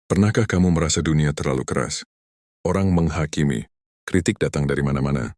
Pernahkah kamu merasa dunia terlalu keras? Orang menghakimi, kritik datang dari mana-mana.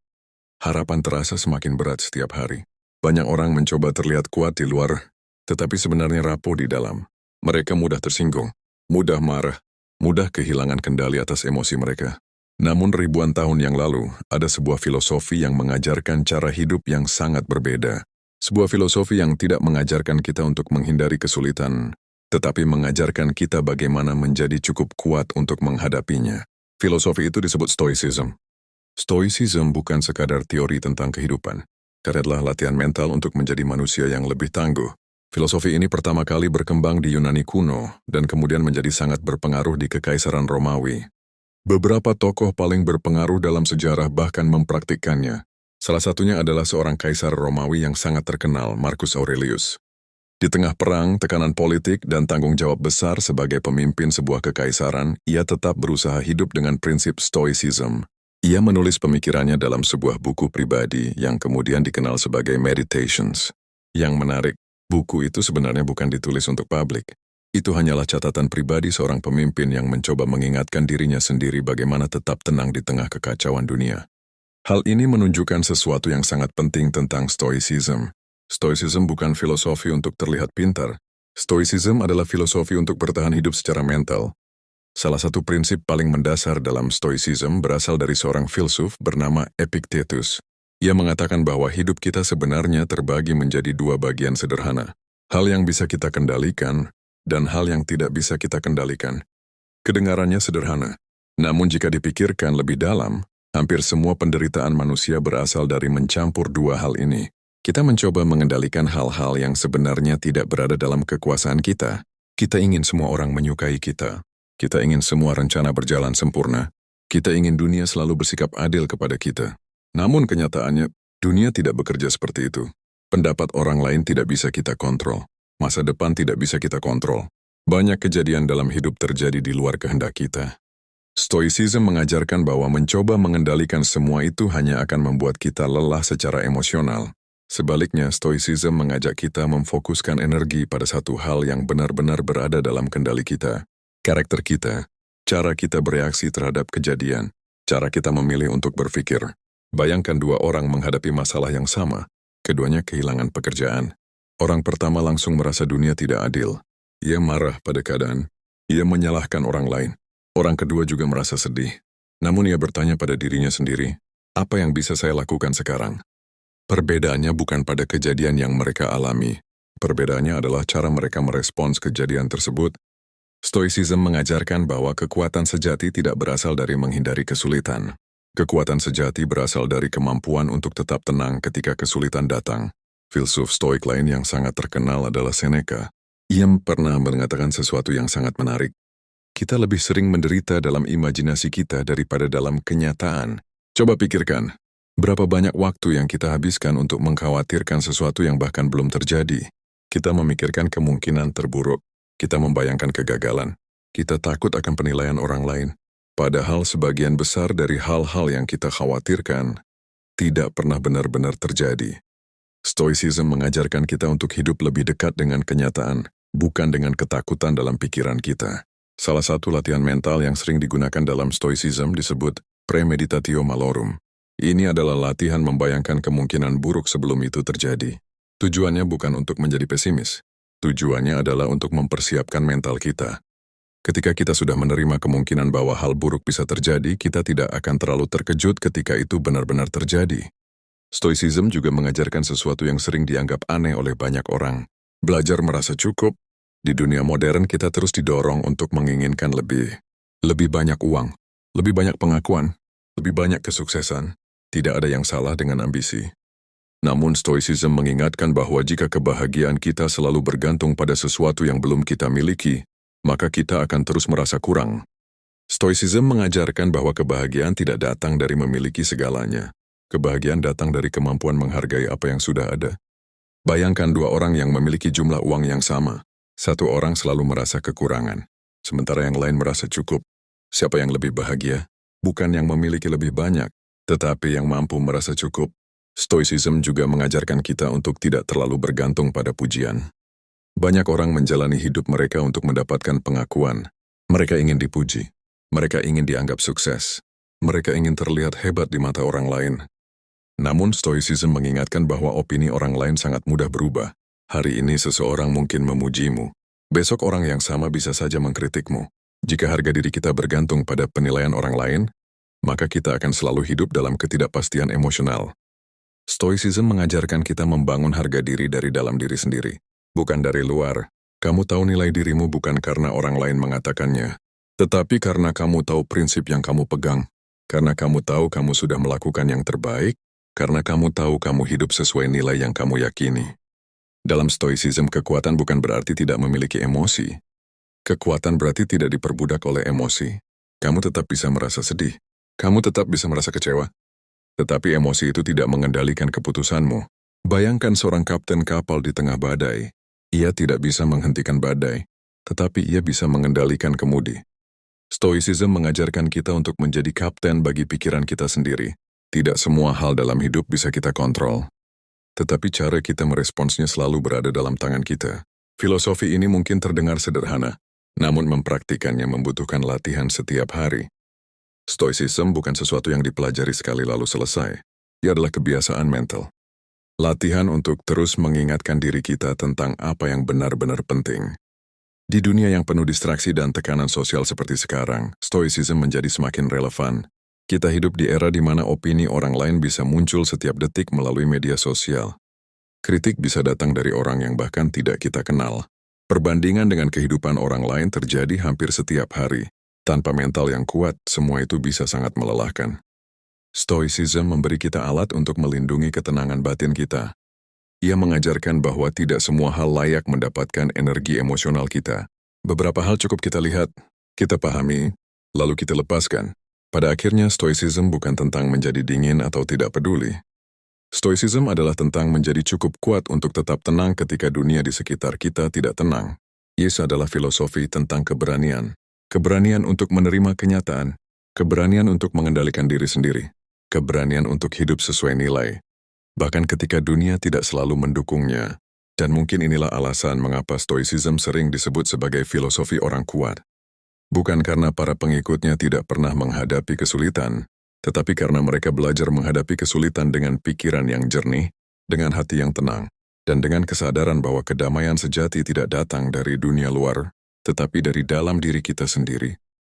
Harapan terasa semakin berat setiap hari. Banyak orang mencoba terlihat kuat di luar, tetapi sebenarnya rapuh di dalam. Mereka mudah tersinggung, mudah marah, mudah kehilangan kendali atas emosi mereka. Namun ribuan tahun yang lalu, ada sebuah filosofi yang mengajarkan cara hidup yang sangat berbeda. Sebuah filosofi yang tidak mengajarkan kita untuk menghindari kesulitan, tetapi mengajarkan kita bagaimana menjadi cukup kuat untuk menghadapinya. Filosofi itu disebut Stoicism. Stoicism bukan sekadar teori tentang kehidupan, karena adalah latihan mental untuk menjadi manusia yang lebih tangguh. Filosofi ini pertama kali berkembang di Yunani kuno dan kemudian menjadi sangat berpengaruh di Kekaisaran Romawi. Beberapa tokoh paling berpengaruh dalam sejarah bahkan mempraktikkannya. Salah satunya adalah seorang kaisar Romawi yang sangat terkenal, Marcus Aurelius. Di tengah perang, tekanan politik, dan tanggung jawab besar sebagai pemimpin sebuah kekaisaran, ia tetap berusaha hidup dengan prinsip Stoicism. Ia menulis pemikirannya dalam sebuah buku pribadi yang kemudian dikenal sebagai Meditations. Yang menarik, buku itu sebenarnya bukan ditulis untuk publik. Itu hanyalah catatan pribadi seorang pemimpin yang mencoba mengingatkan dirinya sendiri bagaimana tetap tenang di tengah kekacauan dunia. Hal ini menunjukkan sesuatu yang sangat penting tentang Stoicism. Stoicism bukan filosofi untuk terlihat pintar. Stoicism adalah filosofi untuk bertahan hidup secara mental. Salah satu prinsip paling mendasar dalam Stoicism berasal dari seorang filsuf bernama Epictetus. Ia mengatakan bahwa hidup kita sebenarnya terbagi menjadi dua bagian sederhana. Hal yang bisa kita kendalikan dan hal yang tidak bisa kita kendalikan. Kedengarannya sederhana, namun jika dipikirkan lebih dalam, hampir semua penderitaan manusia berasal dari mencampur dua hal ini. Kita mencoba mengendalikan hal-hal yang sebenarnya tidak berada dalam kekuasaan kita. Kita ingin semua orang menyukai kita. Kita ingin semua rencana berjalan sempurna. Kita ingin dunia selalu bersikap adil kepada kita. Namun kenyataannya, dunia tidak bekerja seperti itu. Pendapat orang lain tidak bisa kita kontrol. Masa depan tidak bisa kita kontrol. Banyak kejadian dalam hidup terjadi di luar kehendak kita. Stoicism mengajarkan bahwa mencoba mengendalikan semua itu hanya akan membuat kita lelah secara emosional. Sebaliknya, Stoicism mengajak kita memfokuskan energi pada satu hal yang benar-benar berada dalam kendali kita. Karakter kita, cara kita bereaksi terhadap kejadian, cara kita memilih untuk berpikir. Bayangkan dua orang menghadapi masalah yang sama. Keduanya kehilangan pekerjaan. Orang pertama langsung merasa dunia tidak adil. Ia marah pada keadaan. Ia menyalahkan orang lain. Orang kedua juga merasa sedih. Namun ia bertanya pada dirinya sendiri, apa yang bisa saya lakukan sekarang? Perbedaannya bukan pada kejadian yang mereka alami. Perbedaannya adalah cara mereka merespons kejadian tersebut. Stoicism mengajarkan bahwa kekuatan sejati tidak berasal dari menghindari kesulitan. Kekuatan sejati berasal dari kemampuan untuk tetap tenang ketika kesulitan datang. Filsuf Stoik lain yang sangat terkenal adalah Seneca. Ia pernah mengatakan sesuatu yang sangat menarik. Kita lebih sering menderita dalam imajinasi kita daripada dalam kenyataan. Coba pikirkan, berapa banyak waktu yang kita habiskan untuk mengkhawatirkan sesuatu yang bahkan belum terjadi. Kita memikirkan kemungkinan terburuk. Kita membayangkan kegagalan. Kita takut akan penilaian orang lain. Padahal sebagian besar dari hal-hal yang kita khawatirkan tidak pernah benar-benar terjadi. Stoicism mengajarkan kita untuk hidup lebih dekat dengan kenyataan, bukan dengan ketakutan dalam pikiran kita. Salah satu latihan mental yang sering digunakan dalam Stoicism disebut premeditatio malorum. Ini adalah latihan membayangkan kemungkinan buruk sebelum itu terjadi. Tujuannya bukan untuk menjadi pesimis. Tujuannya adalah untuk mempersiapkan mental kita. Ketika kita sudah menerima kemungkinan bahwa hal buruk bisa terjadi, kita tidak akan terlalu terkejut ketika itu benar-benar terjadi. Stoicism juga mengajarkan sesuatu yang sering dianggap aneh oleh banyak orang. Belajar merasa cukup. Di dunia modern kita terus didorong untuk menginginkan lebih. Lebih banyak uang, lebih banyak pengakuan, lebih banyak kesuksesan. Tidak ada yang salah dengan ambisi. Namun Stoicism mengingatkan bahwa jika kebahagiaan kita selalu bergantung pada sesuatu yang belum kita miliki, maka kita akan terus merasa kurang. Stoicism mengajarkan bahwa kebahagiaan tidak datang dari memiliki segalanya. Kebahagiaan datang dari kemampuan menghargai apa yang sudah ada. Bayangkan dua orang yang memiliki jumlah uang yang sama. Satu orang selalu merasa kekurangan, sementara yang lain merasa cukup. Siapa yang lebih bahagia? Bukan yang memiliki lebih banyak, tetapi yang mampu merasa cukup. Stoicism juga mengajarkan kita untuk tidak terlalu bergantung pada pujian. Banyak orang menjalani hidup mereka untuk mendapatkan pengakuan, Mereka ingin dipuji. Mereka ingin dianggap sukses. Mereka ingin terlihat hebat di mata orang lain. Namun Stoicism mengingatkan bahwa opini orang lain sangat mudah berubah. Hari ini seseorang mungkin memujimu. Besok orang yang sama bisa saja mengkritikmu. Jika harga diri kita bergantung pada penilaian orang lain, maka kita akan selalu hidup dalam ketidakpastian emosional. Stoicism mengajarkan kita membangun harga diri dari dalam diri sendiri, bukan dari luar. Kamu tahu nilai dirimu bukan karena orang lain mengatakannya, tetapi karena kamu tahu prinsip yang kamu pegang, karena kamu tahu kamu sudah melakukan yang terbaik, karena kamu tahu kamu hidup sesuai nilai yang kamu yakini. Dalam Stoicism, kekuatan bukan berarti tidak memiliki emosi. Kekuatan berarti tidak diperbudak oleh emosi. Kamu tetap bisa merasa sedih. Kamu tetap bisa merasa kecewa. Tetapi emosi itu tidak mengendalikan keputusanmu. Bayangkan seorang kapten kapal di tengah badai. Ia tidak bisa menghentikan badai, tetapi ia bisa mengendalikan kemudi. Stoicism mengajarkan kita untuk menjadi kapten bagi pikiran kita sendiri. Tidak semua hal dalam hidup bisa kita kontrol. Tetapi cara kita meresponsnya selalu berada dalam tangan kita. Filosofi ini mungkin terdengar sederhana, namun mempraktikannya membutuhkan latihan setiap hari. Stoicism bukan sesuatu yang dipelajari sekali lalu selesai. Ia adalah kebiasaan mental. Latihan untuk terus mengingatkan diri kita tentang apa yang benar-benar penting. Di dunia yang penuh distraksi dan tekanan sosial seperti sekarang, Stoicism menjadi semakin relevan. Kita hidup di era di mana opini orang lain bisa muncul setiap detik melalui media sosial. Kritik bisa datang dari orang yang bahkan tidak kita kenal. Perbandingan dengan kehidupan orang lain terjadi hampir setiap hari. Tanpa mental yang kuat, semua itu bisa sangat melelahkan. Stoicism memberi kita alat untuk melindungi ketenangan batin kita. Ia mengajarkan bahwa tidak semua hal layak mendapatkan energi emosional kita. Beberapa hal cukup kita lihat, kita pahami, lalu kita lepaskan. Pada akhirnya, Stoicism bukan tentang menjadi dingin atau tidak peduli. Stoicism adalah tentang menjadi cukup kuat untuk tetap tenang ketika dunia di sekitar kita tidak tenang. Yes adalah filosofi tentang keberanian. Keberanian untuk menerima kenyataan, keberanian untuk mengendalikan diri sendiri, keberanian untuk hidup sesuai nilai, bahkan ketika dunia tidak selalu mendukungnya. Dan mungkin inilah alasan mengapa Stoicism sering disebut sebagai filosofi orang kuat. Bukan karena para pengikutnya tidak pernah menghadapi kesulitan, tetapi karena mereka belajar menghadapi kesulitan dengan pikiran yang jernih, dengan hati yang tenang, dan dengan kesadaran bahwa kedamaian sejati tidak datang dari dunia luar, tetapi dari dalam diri kita sendiri.